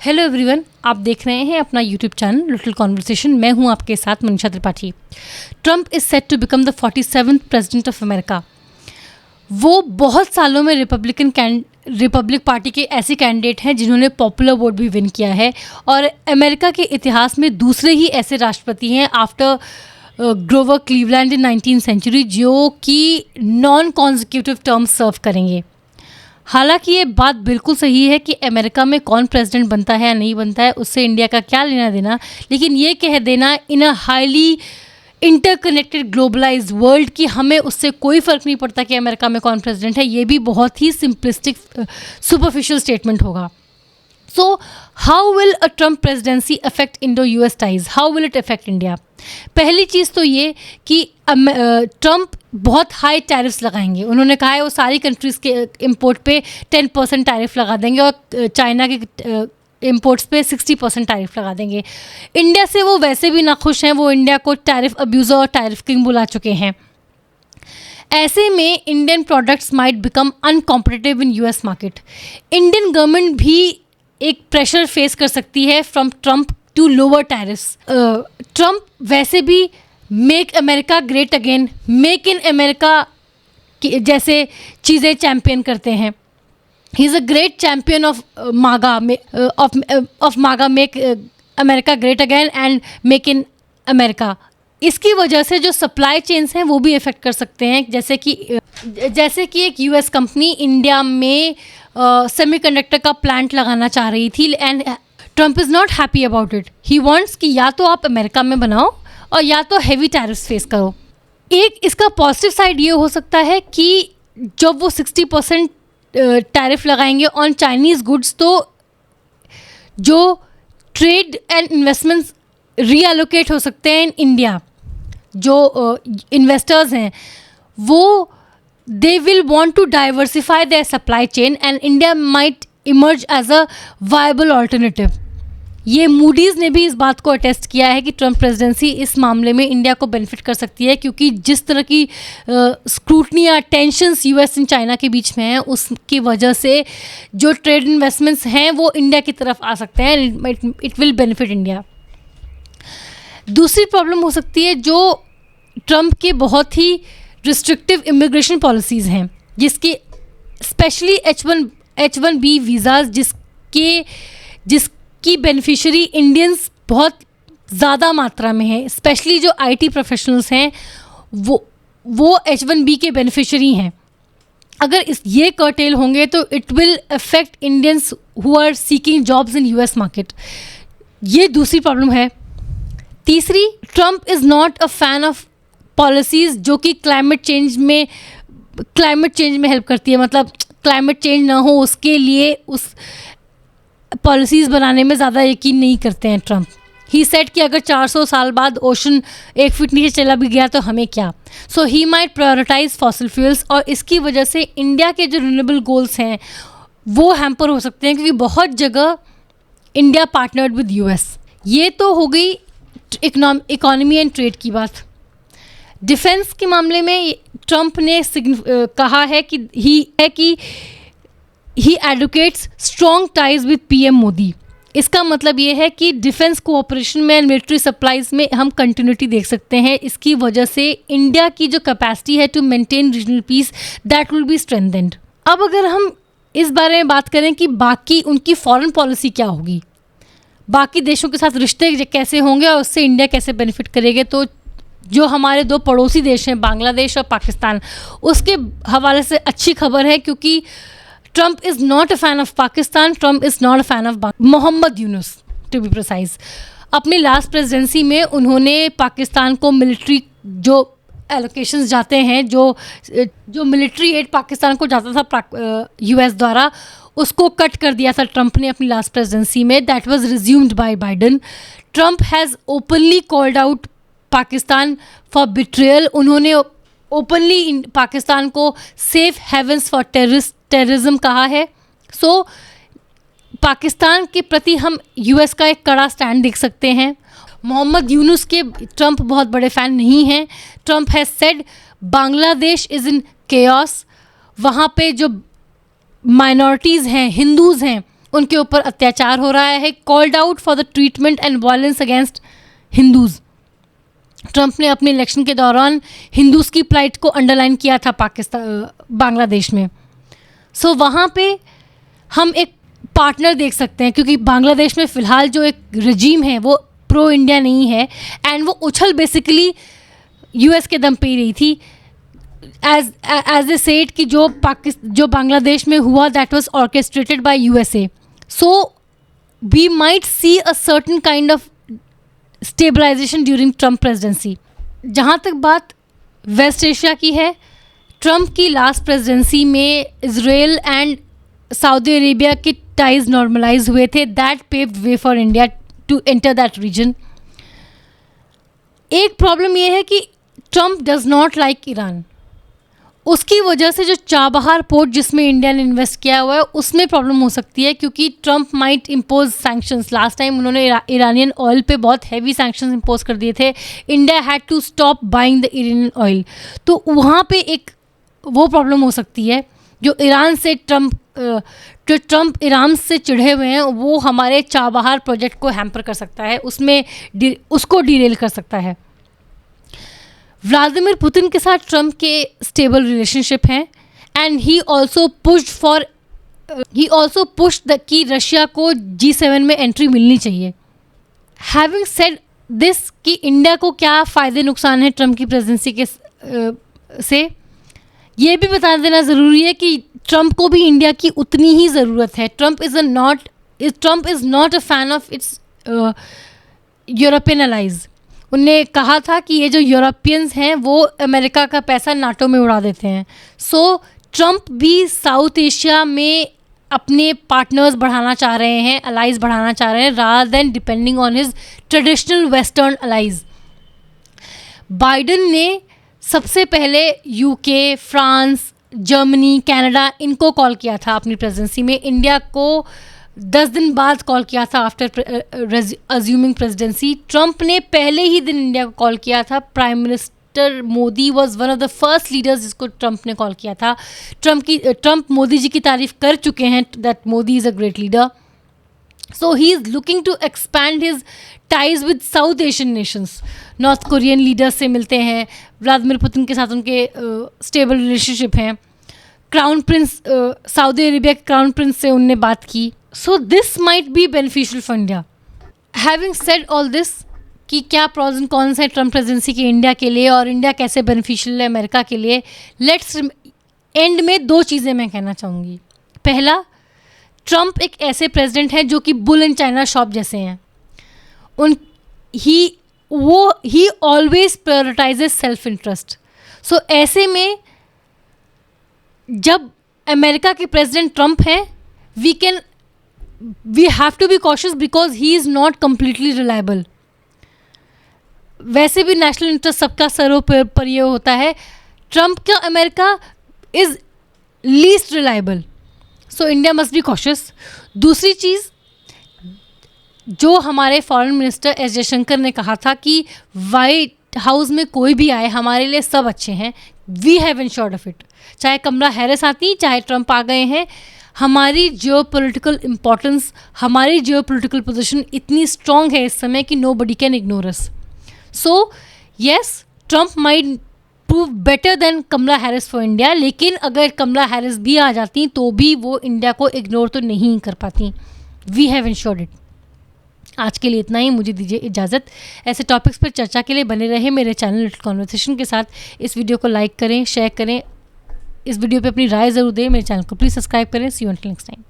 Hello everyone, आप देख रहे हैं अपना यूट्यूब चैनल लिटिल कॉन्वर्सेशन। मैं हूं आपके साथ Manisha Tripathi. Trump is set to become the 47th president of America. वो बहुत सालों में रिपब्लिक पार्टी के ऐसे कैंडिडेट हैं जिन्होंने पॉपुलर वोट भी विन किया है और अमेरिका के इतिहास में दूसरे ही ऐसे राष्ट्रपति हैं आफ्टर ग्रोवर क्लीवलैंड इन 19th सेंचुरी जो कि नॉन कॉन्जिक्यूटिव टर्म सर्व करेंगे। हालांकि ये बात बिल्कुल सही है कि अमेरिका में कौन प्रेसिडेंट बनता है या नहीं बनता है उससे इंडिया का क्या लेना देना, लेकिन ये कह देना in a highly interconnected globalized world कि हमें उससे कोई फ़र्क नहीं पड़ता कि अमेरिका में कौन प्रेसिडेंट है, ये भी बहुत ही सिंपलिस्टिक सुपरफिशियल स्टेटमेंट होगा। So how will a Trump presidency affect Indo US ties, how will it affect India? पहली चीज़ तो ये कि ट्रंप बहुत हाई टैरिफ्स लगाएंगे। उन्होंने कहा है वो सारी कंट्रीज़ के इंपोर्ट पे 10% टैरिफ लगा देंगे और चाइना के इंपोर्ट्स पे 60% टैरिफ लगा देंगे। इंडिया से वो वैसे भी नाखुश हैं, वो इंडिया को टैरिफ अब्यूज़र और टैरिफ किंग बुला चुके हैं। ऐसे में Indian products might become uncompetitive in US market. Indian government भी एक प्रेशर फेस कर सकती है from Trump to lower tariffs. Trump वैसे भी make America great again, make in America जैसे चीज़ें चैम्पियन करते हैं। He is a great champion of MAGA, make America great again and make in America. इसकी वजह से जो सप्लाई चेन्स हैं वो भी इफ़ेक्ट कर सकते हैं, जैसे कि एक यूएस कंपनी इंडिया में सेमीकंडक्टर का प्लांट लगाना चाह रही थी and Trump is not happy about it. He wants कि या तो आप अमेरिका में बनाओ और या तो हैवी टैरिफ्स फेस करो। एक इसका पॉजिटिव साइड ये हो सकता है कि जब वो 60% टैरिफ लगाएंगे ऑन चाइनीज़ गुड्स तो जो ट्रेड एंड इन्वेस्टमेंट्स रीअलोकेट हो सकते हैं इन इंडिया। जो इन्वेस्टर्स हैं वो they will want to diversify their supply chain and India might emerge as a viable alternative. ये मूडीज़ ने भी इस बात को अटेस्ट किया है कि ट्रंप प्रेसिडेंसी इस मामले में इंडिया को बेनिफिट कर सकती है, क्योंकि जिस तरह की स्क्रूटनी या टेंशन्स यूएस एंड चाइना के बीच में हैं उसकी वजह से जो ट्रेड इन्वेस्टमेंट्स हैं वो इंडिया की तरफ आ सकते हैं। It will benefit India. दूसरी प्रॉब्लम हो सकती है जो ट्रंप के बहुत ही रिस्ट्रिक्टिव इमिग्रेशन पॉलिसीज़ हैं, जिसकी स्पेशली H1B वीज़ाज जिसकी बेनिफिशियरी इंडियंस बहुत ज़्यादा मात्रा में हैं, स्पेशली जो आईटी प्रोफेशनल्स हैं वो H1B के बेनिफिशियरी हैं। अगर ये कर्टेल होंगे तो it will affect Indians who are seeking jobs in US market. ये दूसरी प्रॉब्लम है। तीसरी, Trump is not a fan of policies जो कि क्लाइमेट चेंज में हेल्प करती है। मतलब क्लाइमेट चेंज ना हो उसके लिए उस पॉलिसीज़ बनाने में ज़्यादा यकीन नहीं करते हैं ट्रंप। ही सेड कि अगर 400 साल बाद ओशन 1 फीट नीचे चला भी गया तो हमें क्या। So he might prioritize fossil fuels और इसकी वजह से इंडिया के जो रिन्यूएबल गोल्स हैं वो हैम्पर हो सकते हैं, क्योंकि बहुत जगह इंडिया पार्टनर्ड विद यूएस। ये तो हो गई इकोनॉमी एंड ट्रेड की बात। डिफेंस के मामले में ट्रंप ने कहा है कि he advocates strong ties with PM Modi. इसका मतलब ये है कि डिफेंस कोऑपरेशन में एंड मिलिट्री सप्लाईज में हम कंटिन्यूटी देख सकते हैं। इसकी वजह से इंडिया की जो कैपेसिटी है to maintain regional peace that will be strengthened. अब अगर हम इस बारे में बात करें कि बाकी उनकी फॉरेन पॉलिसी क्या होगी, बाकी देशों के साथ रिश्ते कैसे होंगे और उससे इंडिया कैसे बेनिफिट करेंगे, तो जो हमारे दो पड़ोसी देश हैं बांग्लादेश और पाकिस्तान, उसके हवाले से अच्छी खबर है, क्योंकि Trump is not a fan of Pakistan, Trump is not a fan of Mohammad Yunus to be precise. अपनी लास्ट प्रेसिडेंसी में उन्होंने पाकिस्तान को मिलिट्री जो एलोकेशंस जाते हैं, जो मिलिट्री एड पाकिस्तान को जाता था यूएस द्वारा, उसको कट कर दिया था ट्रंप ने अपनी लास्ट प्रेसिडेंसी में। That was resumed by Biden. Trump has openly called out Pakistan for betrayal. उन्होंने ओपनली पाकिस्तान को सेफ हेवन्स फॉर टेररिज्म कहा है। सो पाकिस्तान के प्रति हम यूएस का एक कड़ा स्टैंड देख सकते हैं। मोहम्मद यूनुस के ट्रंप बहुत बड़े फ़ैन नहीं हैं। Trump has said Bangladesh is in chaos. वहाँ पे जो माइनॉरिटीज़ हैं, हिंदूज़ हैं, उनके ऊपर अत्याचार हो रहा है, called out for the treatment and violence against Hindus. Trump ने अपने इलेक्शन के दौरान हिंदूज़ की प्लाइट को अंडरलाइन किया था बांग्लादेश में। सो वहाँ पे हम एक पार्टनर देख सकते हैं, क्योंकि बांग्लादेश में फ़िलहाल जो एक रजीम है वो प्रो इंडिया नहीं है, एंड वो उछल बेसिकली यूएस के दम पे ही रही थी। एज ए सेट कि जो बांग्लादेश में हुआ that was orchestrated by USA. So we might see a certain kind of stabilization during Trump presidency. जहाँ तक बात वेस्ट एशिया की है, ट्रंप की लास्ट प्रेसिडेंसी में इजराइल एंड सऊदी अरेबिया के टाइज नॉर्मलाइज हुए थे, that paved way for India to enter that region. एक प्रॉब्लम यह है कि Trump does not like Iran. उसकी वजह से जो चाबहार पोर्ट जिसमें इंडिया ने इन्वेस्ट किया हुआ है उसमें प्रॉब्लम हो सकती है, क्योंकि Trump might impose sanctions. Last time उन्होंने ईरानियन ऑयल पे बहुत हैवी सैंक्शंस इम्पोज कर दिए थे। India had to stop buying the Iranian oil. तो वहाँ पे एक वो प्रॉब्लम हो सकती है जो ट्रंप ईरान से चिढ़े हुए हैं, वो हमारे चाबहार प्रोजेक्ट को हैम्पर कर सकता है, उसको डीरेल कर सकता है। व्लादिमीर पुतिन के साथ ट्रंप के स्टेबल रिलेशनशिप हैं, एंड ही ऑल्सो पुश्ड कि रशिया को G7 में एंट्री मिलनी चाहिए। हैविंग सेड दिस कि इंडिया को क्या फ़ायदे नुकसान है ट्रंप की प्रेसिडेंसी के से, ये भी बता देना ज़रूरी है कि ट्रंप को भी इंडिया की उतनी ही ज़रूरत है। Trump is not a fan of its European allies. उनने कहा था कि ये जो यूरोपियंस हैं वो अमेरिका का पैसा नाटो में उड़ा देते हैं। सो ट्रंप भी साउथ एशिया में अपने पार्टनर्स बढ़ाना चाह रहे हैं, अलाइज बढ़ाना चाह रहे हैं, rather than depending on his traditional western allies. Biden ने सबसे पहले यूके, फ्रांस, जर्मनी, कनाडा इनको कॉल किया था अपनी प्रेसिडेंसी में। इंडिया को 10 दिन बाद कॉल किया था आफ्टर अज्यूमिंग प्रेसिडेंसी। ट्रंप ने पहले ही दिन इंडिया को कॉल किया था। Prime minister Modi was one of the first leaders जिसको ट्रंप ने कॉल किया था। ट्रंप मोदी जी की तारीफ कर चुके हैं that Modi is a great leader. So he is looking to expand his ties with South Asian nations. North Korean leaders से मिलते हैं, व्लादिमीर पुतिन के साथ उनके स्टेबल रिलेशनशिप हैं। क्राउन प्रिंस सऊदी अरेबिया के क्राउन प्रिंस से उनने बात की। So this might be beneficial for India. Having said all this कि क्या प्रॉज एंड कॉन्स है ट्रंप प्रेसिडेंसी के इंडिया के लिए और इंडिया कैसे बेनिफिशियल है अमेरिका के लिए, लेट्स एंड में 2 चीज़ें मैं कहना चाहूँगी। पहला, ट्रंप एक ऐसे प्रेसिडेंट हैं जो कि बुल इन चाइना शॉप जैसे हैं। He always prioritizes self interest. So ऐसे में जब अमेरिका के प्रेसिडेंट ट्रंप हैं, we have to be cautious because he is not completely reliable. वैसे भी नेशनल इंटरेस्ट सबका सर्वोपरि होता है। ट्रंप का America is least reliable, so India must be cautious. दूसरी चीज़, जो हमारे फॉरेन मिनिस्टर एस जयशंकर ने कहा था कि वाइट हाउस में कोई भी आए हमारे लिए सब अच्छे हैं, we have insured of it. चाहे कमला हैरिस आती, चाहे ट्रंप आ गए हैं, हमारी जियोपॉलिटिकल इम्पोर्टेंस, हमारी जियोपॉलिटिकल पोजीशन इतनी स्ट्रॉन्ग है इस समय कि nobody can ignore us. So yes, Trump might prove better than Kamala Harris for India, लेकिन अगर कमला हैरिस भी आ जाती तो भी वो इंडिया को इग्नोर तो नहीं कर पाती। We have insured it. आज के लिए इतना ही, मुझे दीजिए इजाज़त। ऐसे टॉपिक्स पर चर्चा के लिए बने रहे मेरे चैनल लिटिल कॉन्वर्सेशन के साथ। इस वीडियो को लाइक करें, शेयर करें, इस वीडियो पे अपनी राय ज़रूर दें। मेरे चैनल को प्लीज़ सब्सक्राइब करें। सी यू अंटिल नेक्स्ट टाइम।